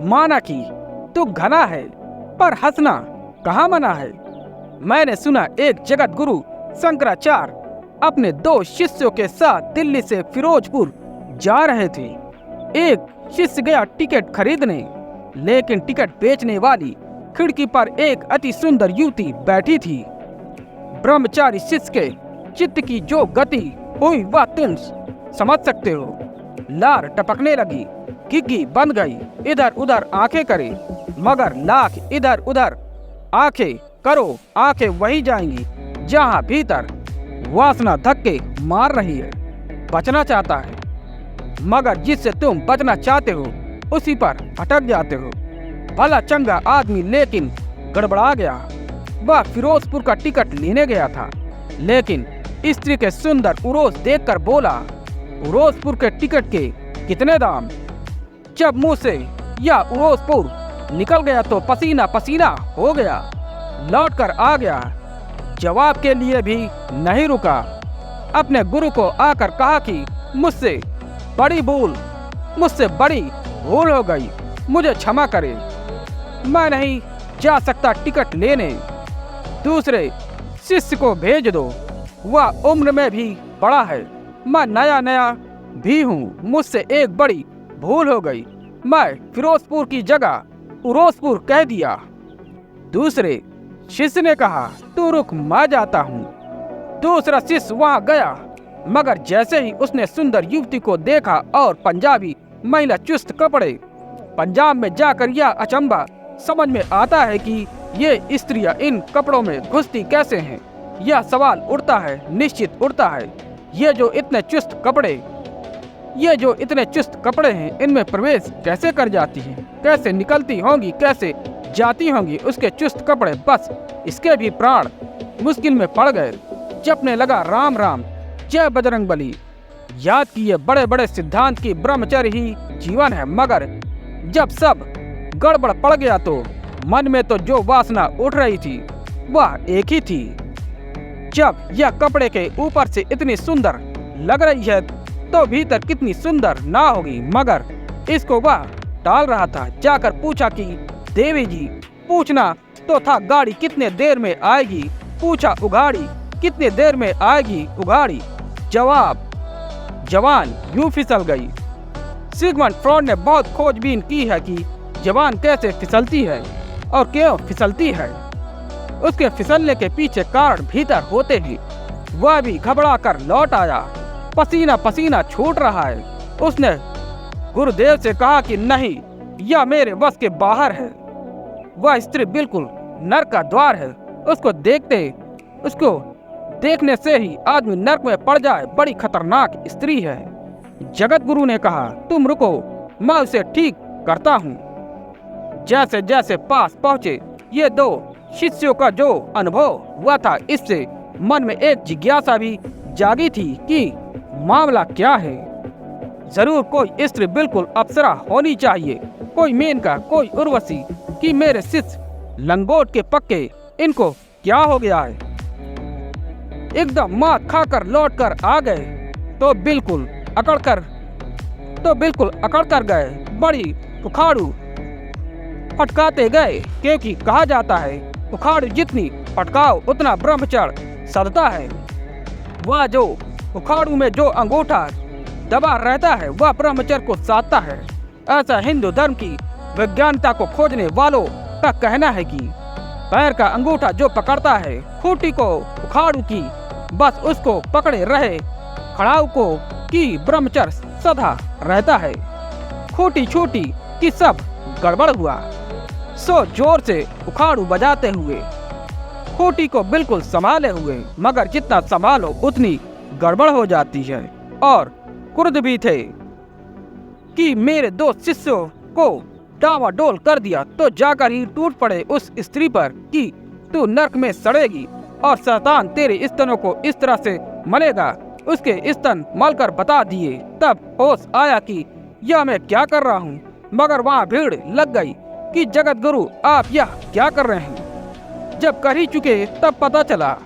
माना कि तू घना है, पर हंसना कहाँ मना है। मैंने सुना एक जगत गुरु शंकराचार्य अपने 2 शिष्यों के साथ दिल्ली से फिरोजपुर जा रहे थे। एक शिष्य गया टिकट खरीदने, लेकिन टिकट बेचने वाली खिड़की पर एक अति सुंदर युवती बैठी थी। ब्रह्मचारी शिष्य के चित्त की जो गति हुई वह तुम समझ सकते हो। लार टपकने लगी, घिघी बंद गई, इधर उधर आंखें करे, मगर लाख इधर उधर आंखें करो, आंखें वही जाएंगी जहां भीतर वासना धक्के मार रही है। बचना चाहता है, मगर जिससे तुम बचना चाहते हो उसी पर अटक जाते हो। भला चंगा आदमी लेकिन गड़बड़ा गया। वह फिरोजपुर का टिकट लेने गया था, लेकिन स्त्री के सुंदर उरोस देखकर बोला, उरोसपुर के टिकट के कितने दाम। जब मुंह से यह उरोसपुर निकल गया तो पसीना पसीना हो गया, लौटकर आ गया। जवाब के लिए भी नहीं रुका। अपने गुरु को आकर कहा कि मुझसे बड़ी भूल हो गई, मुझे क्षमा करे, मैं नहीं जा सकता टिकट लेने। दूसरे शिष्य को भेज दो, वह उम्र में भी बड़ा है, मैं नया भी हूँ, मुझसे एक बड़ी भूल हो गई, मैं फिरोजपुर की जगह उरोसपुर कह दिया। दूसरे शिष्य ने कहा, तू रुक, मैं जाता हूँ। दूसरा शिष्य वहाँ गया, मगर जैसे ही उसने सुंदर युवती को देखा और पंजाबी महिला चुस्त कपड़े, पंजाब में जाकर यह अचंभा समझ में आता है कि ये स्त्रियां इन कपड़ों में घुसती कैसे हैं। यह सवाल उठता है, निश्चित उठता है, ये जो इतने चुस्त कपड़े हैं, इनमें प्रवेश कैसे कर जाती हैं, कैसे निकलती होंगी, कैसे जाती होंगी उसके चुस्त कपड़े। बस इसके भी प्राण मुश्किल में पड़ गए। जपने लगा, राम राम, जय बजरंगबली। याद किए बड़े बड़े सिद्धांत की ब्रह्मचर्य ही जीवन है, मगर जब सब गड़बड़ पड़ गया तो मन में तो जो वासना उठ रही थी वह एक ही थी। जब यह कपड़े के ऊपर से इतनी सुंदर लग रही है तो भीतर कितनी सुंदर ना होगी, मगर इसको वह टाल रहा था। जाकर पूछा कि देवी जी, पूछना तो था गाड़ी कितने देर में आएगी, पूछा उघाड़ी कितने देर में आएगी उघाड़ी। जवाब जवान यूं फिसल गई। सिगमंड फ्रॉइड ने बहुत खोजबीन की है कि जवान कैसे फिसलती है और क्यों फिसलती है। उसके फिसलने के पीछे कारण भीतर होते ही वह भी घबरा कर लौट आया, पसीना पसीना छूट रहा है। उसने गुरुदेव से कहा कि नहीं, यह मेरे बस के बाहर है। वह स्त्री बिल्कुल नरक का द्वार है, उसको देखने से ही आदमी नरक में पड़ जाए, बड़ी खतरनाक स्त्री है। जगत गुरु ने कहा, तुम रुको, मैं उसे ठीक करता हूँ। जैसे जैसे पास पहुँचे ये 2 शिष्यों का जो अनुभव हुआ था, इससे मन में एक जिज्ञासा भी जागी थी कि मामला क्या है। जरूर कोई स्त्री बिल्कुल अप्सरा होनी चाहिए, कोई मेनका, कोई उर्वशी, कि मेरे शिष्य लंगोट के पक्के, इनको क्या हो गया है। एकदम मात खाकर लौट कर आ गए तो बिल्कुल अकड़ कर गए, बड़ी उखाड़ू फटकाते गए, क्योंकि कहा जाता है उखाड़ू जितनी फटकाओ उतना ब्रह्मचर्य सधता है। वह जो उखाड़ू में जो अंगूठा दबा रहता है वह ब्रह्मचर्य को साधता है। ऐसा हिंदू धर्म की वैज्ञानिकता को खोजने वालों का कहना है कि पैर का अंगूठा जो पकड़ता है खूंटी को उखाड़ू की, बस उसको पकड़े रहे खड़ाऊ को कि ब्रह्मचर्य सदा रहता है। खूंटी छूटी कि सब गड़बड़ हुआ, सो जोर से उखाड़ू बजाते हुए खूंटी को बिल्कुल संभाले हुए, मगर जितना संभालो उतनी गड़बड़ हो जाती है। और क्रुद्ध भी थे कि मेरे 2 शिष्यों को डावाडोल कर दिया, तो जाकर ही टूट पड़े उस स्त्री पर कि तू नरक में सड़ेगी और शैतान तेरे स्तनों को इस तरह से मलेगा। उसके स्तन मलकर बता दिए। तब होश आया कि यह मैं क्या कर रहा हूँ, मगर वहाँ भीड़ लग गई कि जगत गुरु आप यह क्या कर रहे हैं। जब कर ही चुके तब पता चला